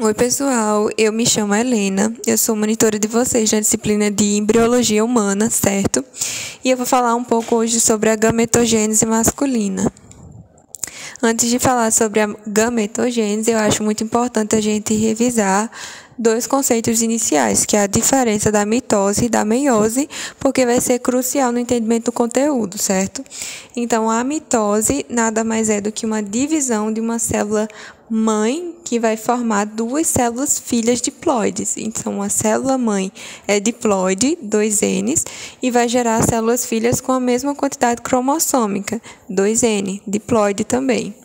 Oi, pessoal. Eu me chamo Helena. Eu sou monitora de vocês na disciplina de Embriologia Humana, certo? E eu vou falar um pouco hoje sobre a gametogênese masculina. Antes de falar sobre a gametogênese, eu acho muito importante a gente revisar dois conceitos iniciais, que é a diferença da mitose e da meiose, porque vai ser crucial no entendimento do conteúdo, certo? Então, a mitose nada mais é do que uma divisão de uma célula mãe que vai formar duas células filhas diploides. Então, a célula mãe é diploide, 2Ns, e vai gerar células filhas com a mesma quantidade cromossômica, 2N, diploide também.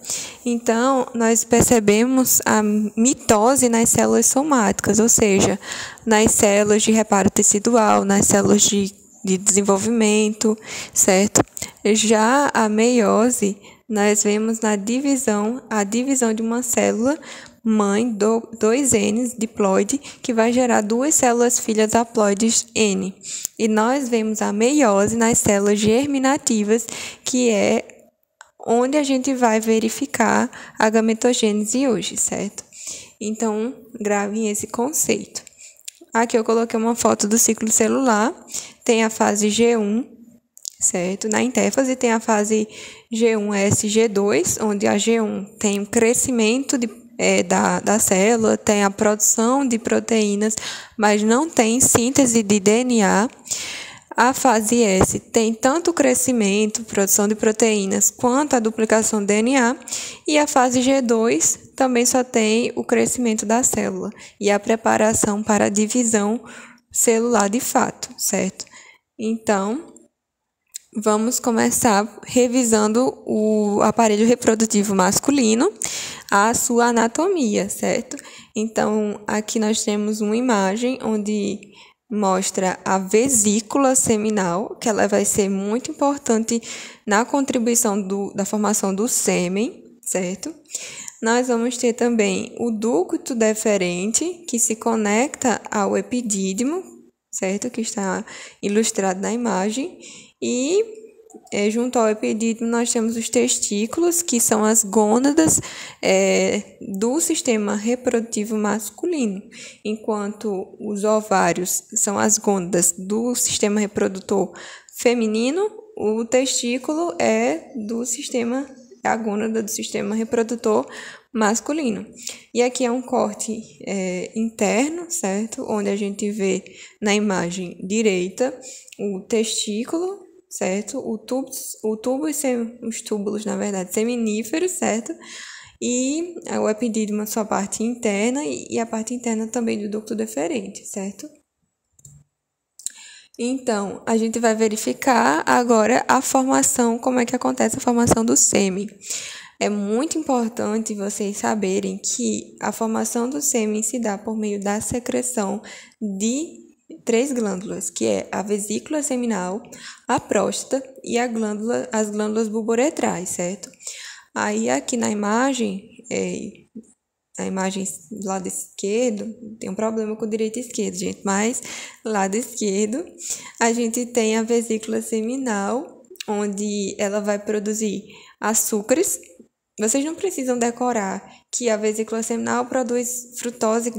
Então, nós percebemos a mitose nas células somáticas, ou seja, nas células de reparo tecidual, nas células de desenvolvimento, certo? Já a meiose, nós vemos a divisão de uma célula mãe, 2Ns, diploide, que vai gerar duas células filhas haploides N. E nós vemos a meiose nas células germinativas, que é onde a gente vai verificar a gametogênese hoje, certo? Então, gravem esse conceito. Aqui eu coloquei uma foto do ciclo celular, tem a fase G1, certo? Na intéfase tem a fase G1S, G2, onde a G1 tem o crescimento da célula, tem a produção de proteínas, mas não tem síntese de DNA. A fase S tem tanto o crescimento, produção de proteínas, quanto a duplicação do DNA. E a fase G2 também só tem o crescimento da célula e a preparação para a divisão celular de fato, certo? Então, vamos começar revisando o aparelho reprodutivo masculino, a sua anatomia, certo? Então, aqui nós temos uma imagem onde mostra a vesícula seminal, que ela vai ser muito importante na contribuição da formação do sêmen, certo? Nós vamos ter também o ducto deferente, que se conecta ao epidídimo, certo? Que está ilustrado na imagem. E junto ao epidídimo nós temos os testículos, que são as gônadas do sistema reprodutivo masculino, enquanto os ovários são as gônadas do sistema reprodutor feminino, o testículo é a gônada do sistema reprodutor masculino. E aqui é um corte interno, certo? Onde a gente vê na imagem direita o testículo, certo? Os túbulos, na verdade, seminíferos, certo? E o epidídimo, a sua parte interna, e a parte interna também do ducto deferente, certo? Então, a gente vai verificar agora a formação, como é que acontece a formação do sêmen. É muito importante vocês saberem que a formação do sêmen se dá por meio da secreção de três glândulas, que é a vesícula seminal, a próstata e as glândulas bulboretrais, certo? Aí aqui na imagem do lado esquerdo, tem um problema com o direito e esquerdo, gente, mas lado esquerdo a gente tem a vesícula seminal, onde ela vai produzir açúcares. Vocês não precisam decorar que a vesícula seminal produz frutose,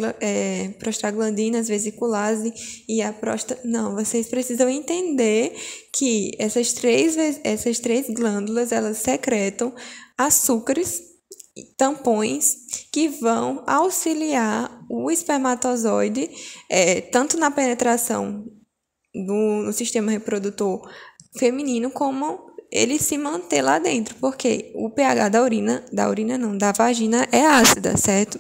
prostaglandinas, vesiculase e a próstata. Não, vocês precisam entender que essas três glândulas, elas secretam açúcares, tampões, que vão auxiliar o espermatozoide, tanto na penetração no sistema reprodutor feminino, como ele se manter lá dentro, porque o pH da vagina é ácida, certo?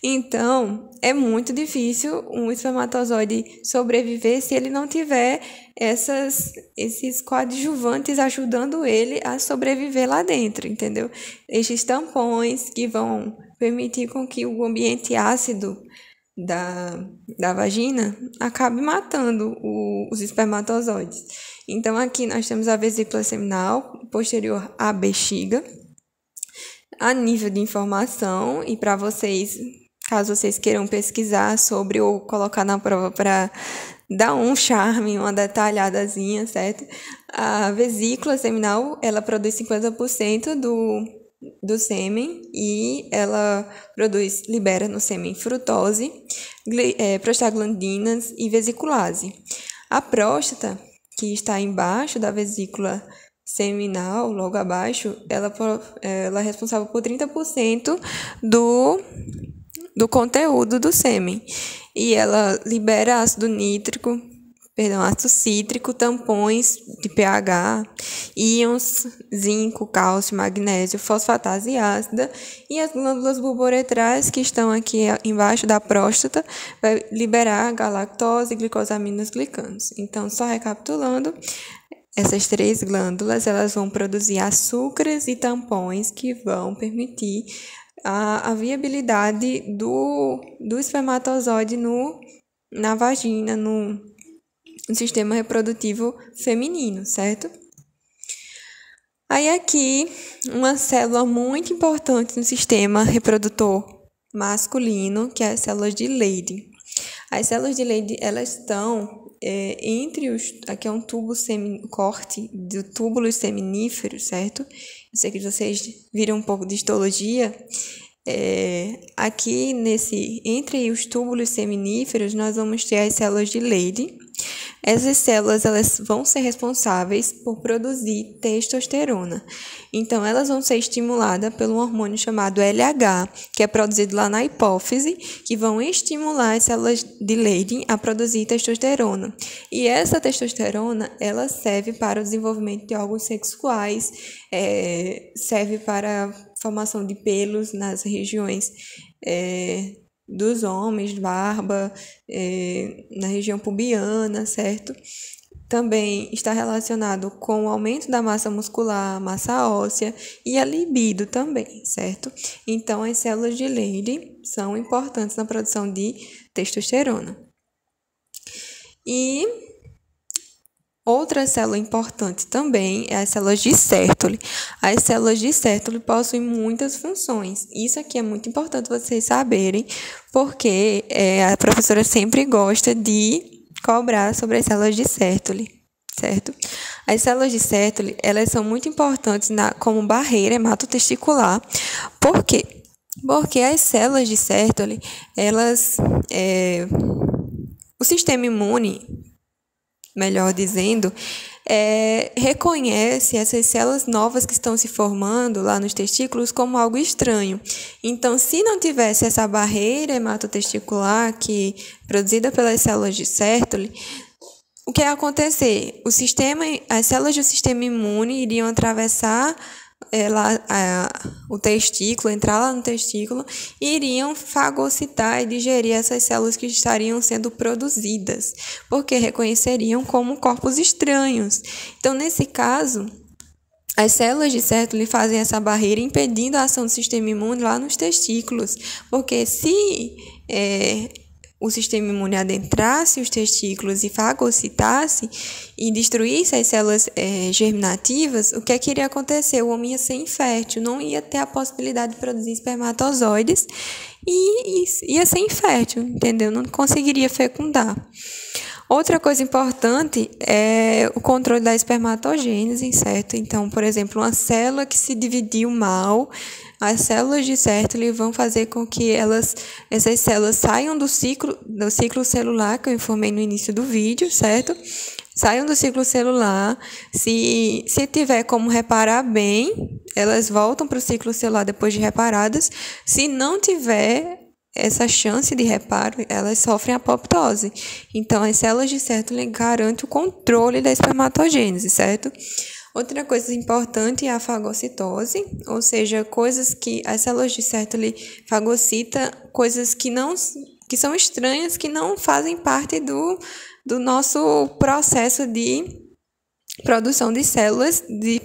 Então, é muito difícil um espermatozoide sobreviver se ele não tiver esses coadjuvantes ajudando ele a sobreviver lá dentro, entendeu? Estes tampões que vão permitir com que o ambiente ácido da vagina acabe matando os espermatozoides. Então, aqui nós temos a vesícula seminal, posterior à bexiga. A nível de informação, e para vocês, caso vocês queiram pesquisar sobre ou colocar na prova para dar um charme, uma detalhadazinha, certo? A vesícula seminal, ela produz 50% do sêmen e ela libera no sêmen frutose, prostaglandinas e vesiculase. A próstata, que está embaixo da vesícula seminal, logo abaixo, ela é responsável por 30% do conteúdo do sêmen. E ela libera ácido cítrico, tampões de pH, íons, zinco, cálcio, magnésio, fosfatase ácida, e as glândulas bulboretrais que estão aqui embaixo da próstata vai liberar galactose, glicosaminas, glicanos. Então, só recapitulando, essas 3 glândulas elas vão produzir açúcares e tampões que vão permitir a viabilidade do espermatozoide na vagina, no sistema reprodutivo feminino, certo? Aí aqui, uma célula muito importante no sistema reprodutor masculino, que é as células de Leydig. As células de Leydig, elas estão aqui é um corte do túbulos seminíferos, certo? Eu sei que vocês viram um pouco de histologia. Aqui entre os túbulos seminíferos, nós vamos ter as células de Leydig. Essas células elas vão ser responsáveis por produzir testosterona. Então, elas vão ser estimuladas pelo hormônio chamado LH, que é produzido lá na hipófise, que vão estimular as células de Leydig a produzir testosterona. E essa testosterona, ela serve para o desenvolvimento de órgãos sexuais, serve para a formação de pelos nas regiões dos homens, barba, na região pubiana, certo? Também está relacionado com o aumento da massa muscular, massa óssea e a libido também, certo? Então, as células de Leydig são importantes na produção de testosterona. E outra célula importante também é as células de Sertoli. As células de Sertoli possuem muitas funções. Isso aqui é muito importante vocês saberem, porque a professora sempre gosta de cobrar sobre as células de Sertoli, certo? As células de Sertoli, elas são muito importantes como barreira hematotesticular. Por quê? Porque as células de Sertoli, o sistema imune, melhor dizendo, reconhece essas células novas que estão se formando lá nos testículos como algo estranho. Então, se não tivesse essa barreira hematotesticular produzida pelas células de Sertoli, o que ia acontecer? As células do sistema imune iriam atravessar o testículo, entrar lá no testículo, e iriam fagocitar e digerir essas células que estariam sendo produzidas, porque reconheceriam como corpos estranhos. Então, nesse caso, as células de Sertoli fazem essa barreira impedindo a ação do sistema imune lá nos testículos, porque se o sistema imune adentrasse os testículos e fagocitasse e destruísse as células germinativas, o que é que iria acontecer? O homem ia ser infértil, não ia ter a possibilidade de produzir espermatozoides e ia ser infértil, entendeu? Não conseguiria fecundar. Outra coisa importante é o controle da espermatogênese, certo? Então, por exemplo, uma célula que se dividiu mal, as células de Sertoli vão fazer com que essas células saiam do ciclo celular, que eu informei no início do vídeo, certo? Saiam do ciclo celular. Se tiver como reparar bem, elas voltam para o ciclo celular depois de reparadas. Se não tiver essa chance de reparo, elas sofrem apoptose. Então, as células de Sertoli garantem o controle da espermatogênese, certo? Outra coisa importante é a fagocitose, ou seja, coisas que as células de Sertoli fagocita, coisas que são estranhas, que não fazem parte do nosso processo de produção de células de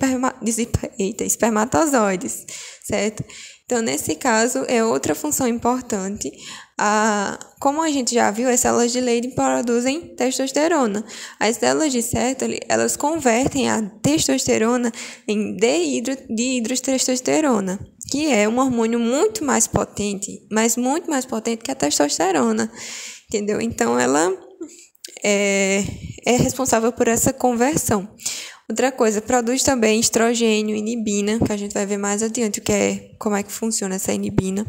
espermatozoides, certo? Então, nesse caso, é outra função importante. Como a gente já viu, as células de Leydig produzem testosterona. As células de Sertoli, elas convertem a testosterona em dihidrotestosterona, que é um hormônio muito mais potente, mas muito mais potente que a testosterona, entendeu? Então, ela é responsável por essa conversão. Outra coisa, produz também estrogênio, inibina, que a gente vai ver mais adiante como é que funciona essa inibina.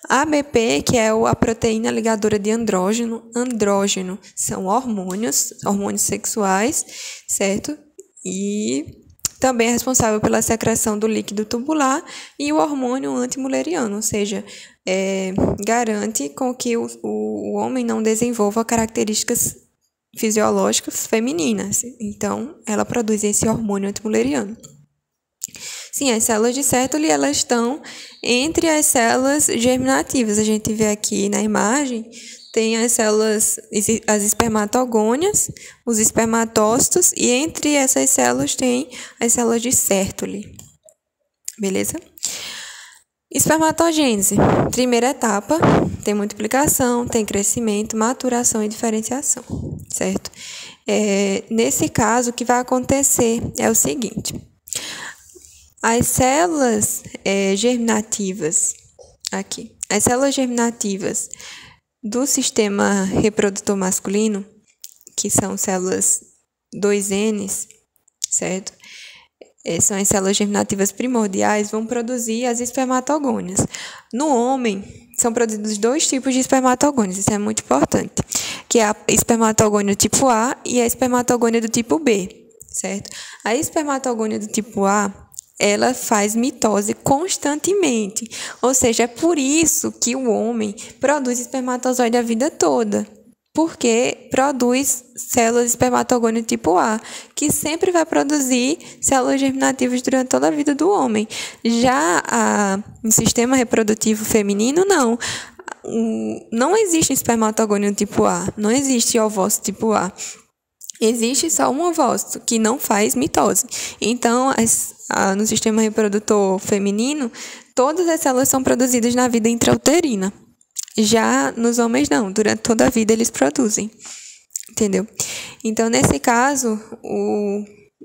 ABP, que é a proteína ligadora de andrógeno. Andrógeno são hormônios sexuais, certo? E também é responsável pela secreção do líquido tubular e o hormônio antimuleriano, ou seja, garante com que o homem não desenvolva características fisiológicas femininas. Então, ela produz esse hormônio antimuleriano. Sim, as células de Sertoli, elas estão entre as células germinativas. A gente vê aqui na imagem, tem as células, as espermatogônias, os espermatócitos, e entre essas células tem as células de Sertoli. Beleza? Espermatogênese. Primeira etapa, tem multiplicação, tem crescimento, maturação e diferenciação, certo? Nesse caso, o que vai acontecer é o seguinte: as células germinativas, as células germinativas do sistema reprodutor masculino, que são células 2N, certo? São as células germinativas primordiais, vão produzir as espermatogônias. No homem, são produzidos 2 tipos de espermatogônias, isso é muito importante, que é a espermatogônia do tipo A e a espermatogônia do tipo B, certo? A espermatogônia do tipo A, ela faz mitose constantemente, ou seja, é por isso que o homem produz espermatozoide a vida toda, porque produz células espermatogônia tipo A, que sempre vai produzir células germinativas durante toda a vida do homem. Já no sistema reprodutivo feminino, não. Não existe espermatogônia tipo A, não existe ovócito tipo A. Existe só um ovócito que não faz mitose. Então, no sistema reprodutor feminino, todas as células são produzidas na vida intrauterina. Já nos homens não, durante toda a vida eles produzem, entendeu? Então, nesse caso,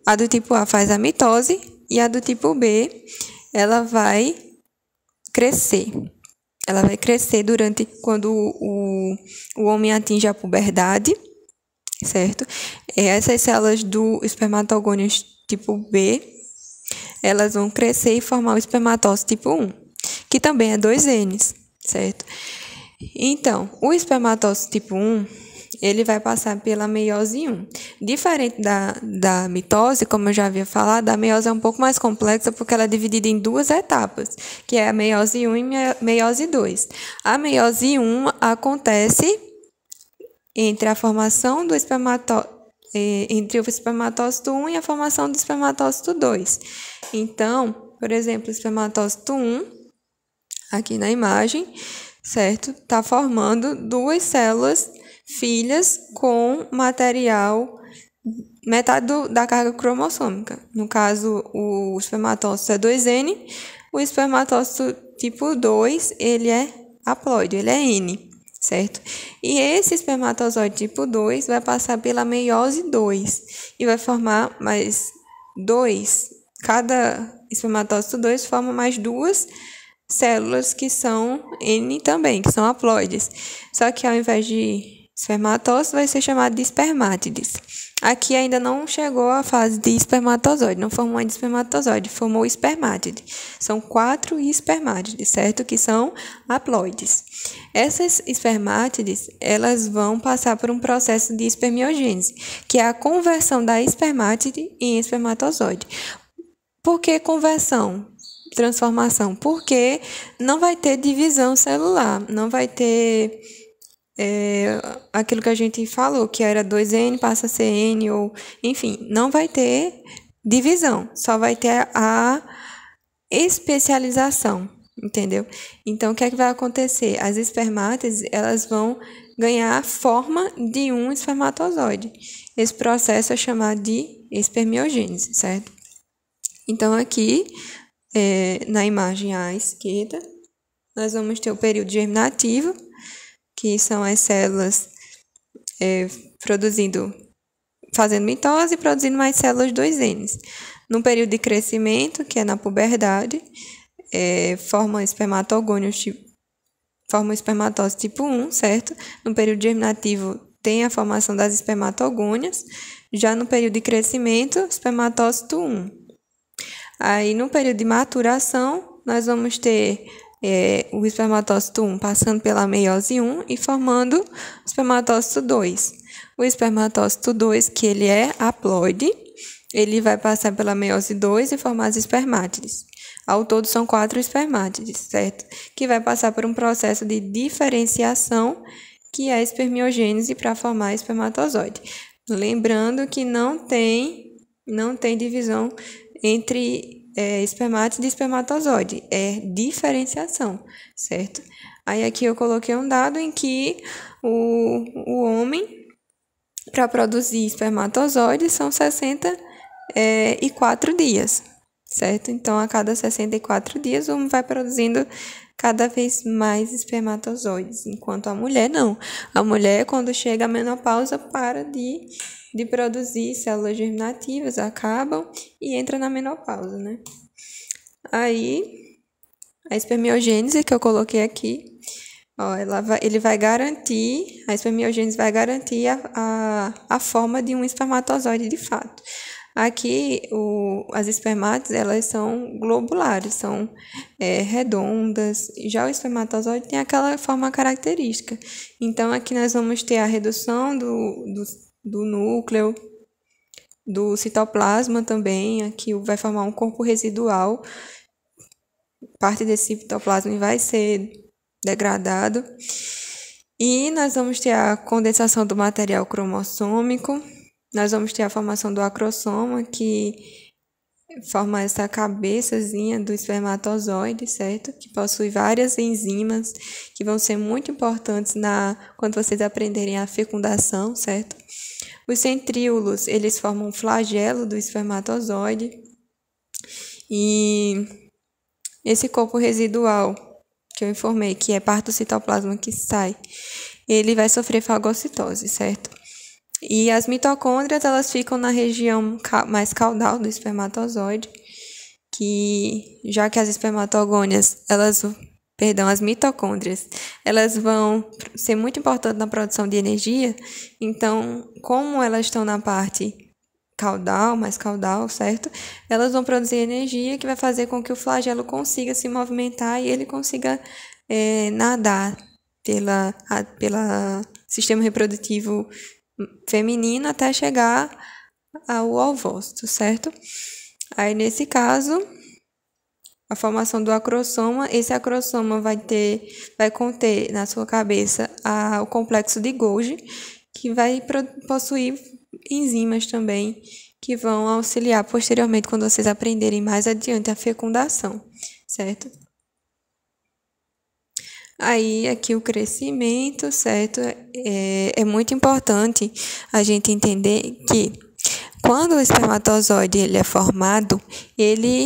a do tipo A faz a mitose e a do tipo B, ela vai crescer. Ela vai crescer quando o homem atinge a puberdade, certo? Essas células do espermatogônio tipo B, elas vão crescer e formar o espermatócito tipo 1, que também é 2N, certo? Então, o espermatócito tipo 1, ele vai passar pela meiose 1. Diferente da mitose, como eu já havia falado, a meiose é um pouco mais complexa porque ela é dividida em 2 etapas, que é a meiose 1 e a meiose 2. A meiose 1 acontece entre a formação do entre o espermatócito 1 e a formação do espermatócito 2. Então, por exemplo, o espermatócito 1, aqui na imagem, certo? Está formando 2 células filhas com material, metade da carga cromossômica. No caso, o espermatócito é 2N, o espermatócito tipo 2, ele é haploide, ele é N, certo? E esse espermatozoide tipo 2 vai passar pela meiose 2 e vai formar mais 2. Cada espermatócito 2 forma mais 2 células que são N também, que são haploides. Só que ao invés de espermatócito, vai ser chamado de espermátides. Aqui ainda não chegou à fase de espermatozoide, não formou ainda espermatozoide, formou espermátide. São 4 espermátides, certo? Que são haploides. Essas espermátides, elas vão passar por um processo de espermiogênese, que é a conversão da espermátide em espermatozoide. Por que conversão? Transformação? Porque não vai ter divisão celular, não vai ter aquilo que a gente falou, que era 2N, passa a ser N, ou enfim, não vai ter divisão, só vai ter a especialização, entendeu? Então, o que é que vai acontecer? As espermátides, elas vão ganhar a forma de um espermatozoide. Esse processo é chamado de espermiogênese, certo? Então, aqui, na imagem à esquerda, nós vamos ter o período germinativo, que são as células fazendo mitose e produzindo mais células 2N. No período de crescimento, que é na puberdade, forma espermatócito tipo 1, certo? No período germinativo tem a formação das espermatogônias. Já no período de crescimento, espermatócito 1. Aí, no período de maturação, nós vamos ter o espermatócito 1 passando pela meiose 1 e formando o espermatócito 2. O espermatócito 2, que ele é haploide, ele vai passar pela meiose 2 e formar as espermátides. Ao todo, são 4 espermátides, certo? Que vai passar por um processo de diferenciação, que é a espermiogênese, para formar espermatozoide. Lembrando que não tem divisão entre espermátide e espermatozoide, é diferenciação, certo? Aí aqui eu coloquei um dado em que o homem, para produzir espermatozoides, são 64 dias, certo? Então, a cada 64 dias, o homem vai produzindo cada vez mais espermatozoides, enquanto a mulher não. A mulher, quando chega à menopausa, para de produzir células germinativas, acabam e entra na menopausa, né? Aí, a espermiogênese que eu coloquei aqui, ó, ele vai garantir, a espermiogênese vai garantir a forma de um espermatozoide de fato. Aqui, as espermátides, elas são globulares, são redondas. Já o espermatozoide tem aquela forma característica. Então, aqui nós vamos ter a redução do núcleo, do citoplasma também. Aqui vai formar um corpo residual. Parte desse citoplasma vai ser degradado. E nós vamos ter a condensação do material cromossômico. Nós vamos ter a formação do acrossoma, que forma essa cabeçazinha do espermatozoide, certo? Que possui várias enzimas que vão ser muito importantes quando vocês aprenderem a fecundação, certo? Os centríolos, eles formam um flagelo do espermatozoide. E esse corpo residual, que eu informei, que é parte do citoplasma que sai, ele vai sofrer fagocitose, certo? E as mitocôndrias, elas ficam na região mais caudal do espermatozoide, já que as espermatogônias, as mitocôndrias, elas vão ser muito importantes na produção de energia. Então, como elas estão na parte mais caudal, certo? Elas vão produzir energia que vai fazer com que o flagelo consiga se movimentar e ele consiga nadar pela sistema reprodutivo feminino até chegar ao ovócito, certo? Aí, nesse caso, a formação do acrossoma, esse acrossoma vai conter na sua cabeça o complexo de Golgi, que vai possuir enzimas também, que vão auxiliar posteriormente quando vocês aprenderem mais adiante a fecundação, certo? Aí, aqui o crescimento, certo? É muito importante a gente entender que quando o espermatozoide ele é formado,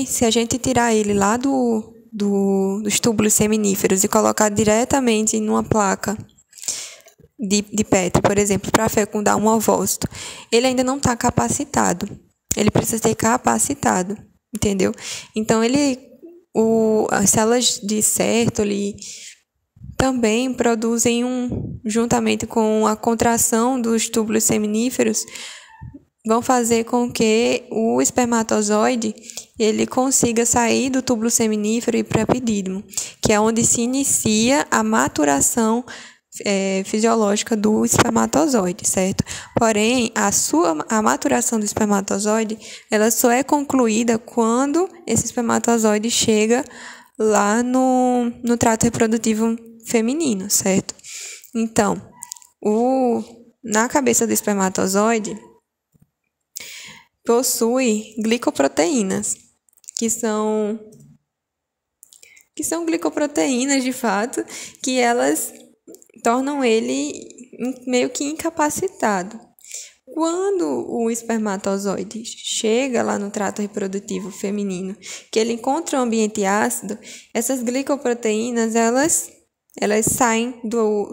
se a gente tirar ele lá dos túbulos seminíferos e colocar diretamente numa placa de Petri, por exemplo, para fecundar um ovócito, ele ainda não está capacitado. Ele precisa ser capacitado, entendeu? Então, as células de Sertoli também produzem juntamente com a contração dos túbulos seminíferos, vão fazer com que o espermatozoide ele consiga sair do túbulo seminífero e ir para o epidídimo, que é onde se inicia a maturação fisiológica do espermatozoide, certo? Porém, a maturação do espermatozoide, ela só é concluída quando esse espermatozoide chega lá no trato reprodutivo feminino, certo? Então, na cabeça do espermatozoide possui glicoproteínas, que são glicoproteínas de fato, que elas tornam ele meio que incapacitado. Quando o espermatozoide chega lá no trato reprodutivo feminino, que ele encontra um ambiente ácido, essas glicoproteínas, elas saem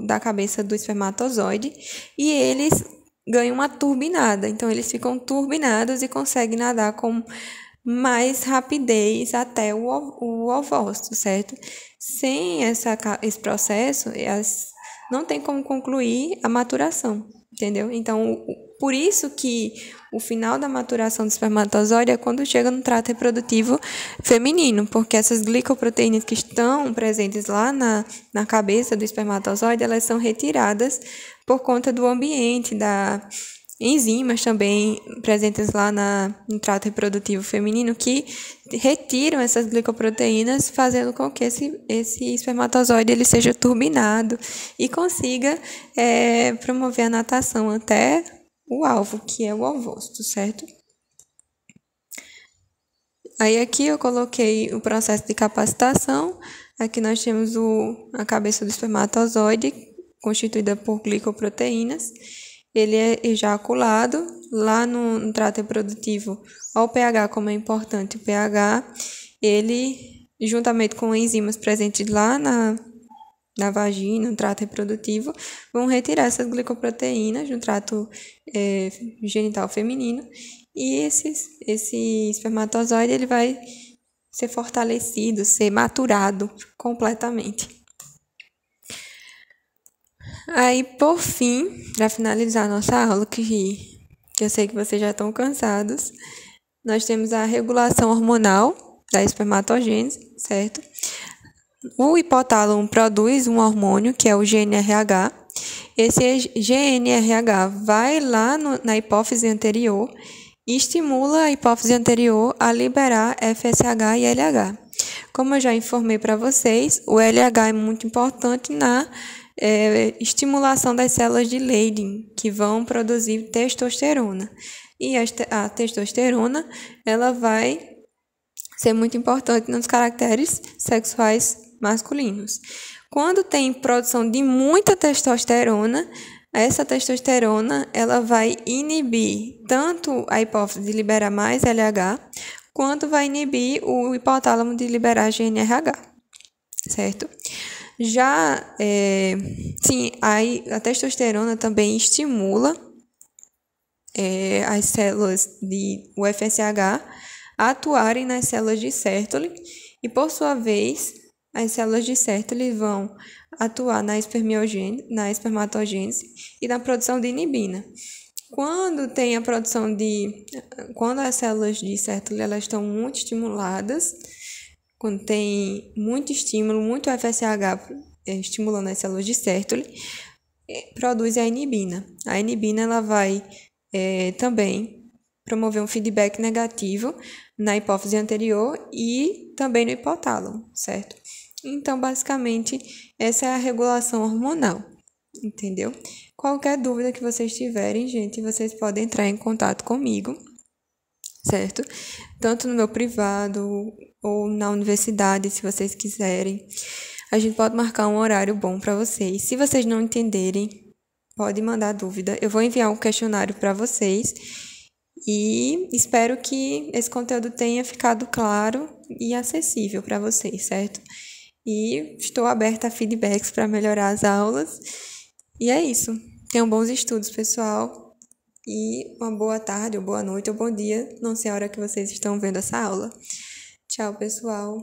da cabeça do espermatozoide e eles ganham uma turbinada. Então, eles ficam turbinados e conseguem nadar com mais rapidez até o ovócito, certo? Sem esse processo, não tem como concluir a maturação, entendeu? Então, por isso que o final da maturação do espermatozoide é quando chega no trato reprodutivo feminino, porque essas glicoproteínas que estão presentes lá na cabeça do espermatozoide, elas são retiradas por conta do ambiente, da enzimas também presentes lá no trato reprodutivo feminino que retiram essas glicoproteínas, fazendo com que esse espermatozoide ele seja turbinado e consiga promover a natação até o alvo, que é o ovócito, certo? Aí aqui eu coloquei o processo de capacitação. Aqui nós temos a cabeça do espermatozoide, constituída por glicoproteínas. Ele é ejaculado lá no trato reprodutivo. Olha o pH como é importante. O pH, ele, juntamente com enzimas presentes lá na vagina, no trato reprodutivo, vão retirar essas glicoproteínas no trato genital feminino. E esse espermatozoide ele vai ser fortalecido, ser maturado completamente. Aí, por fim, para finalizar a nossa aula, que eu sei que vocês já estão cansados, nós temos a regulação hormonal da espermatogênese, certo? O hipotálamo produz um hormônio, que é o GNRH. Esse GNRH vai lá na hipófise anterior e estimula a hipófise anterior a liberar FSH e LH. Como eu já informei para vocês, o LH é muito importante na estimulação das células de Leydig, que vão produzir testosterona. E a testosterona, ela vai ser muito importante nos caracteres sexuais masculinos. Quando tem produção de muita testosterona, essa testosterona ela vai inibir tanto a hipófise de liberar mais LH, quanto vai inibir o hipotálamo de liberar GNRH, certo? Já, sim, a testosterona também estimula as células o FSH a atuarem nas células de Sertoli e, por sua vez, as células de Sertoli vão atuar na espermatogênese e na produção de inibina. Quando as células de Sertoli elas estão muito estimuladas, quando tem muito estímulo, muito FSH estimulando as células de Sertoli, produz a inibina. A inibina ela vai também promover um feedback negativo na hipófise anterior e também no hipotálamo, certo? Então, basicamente, essa é a regulação hormonal, entendeu? Qualquer dúvida que vocês tiverem, gente, vocês podem entrar em contato comigo, certo? Tanto no meu privado ou na universidade, se vocês quiserem. A gente pode marcar um horário bom para vocês. Se vocês não entenderem, pode mandar dúvida. Eu vou enviar um questionário para vocês e espero que esse conteúdo tenha ficado claro e acessível para vocês, certo? E estou aberta a feedbacks para melhorar as aulas. E é isso. Tenham bons estudos, pessoal. E uma boa tarde, ou boa noite, ou bom dia. Não sei a hora que vocês estão vendo essa aula. Tchau, pessoal.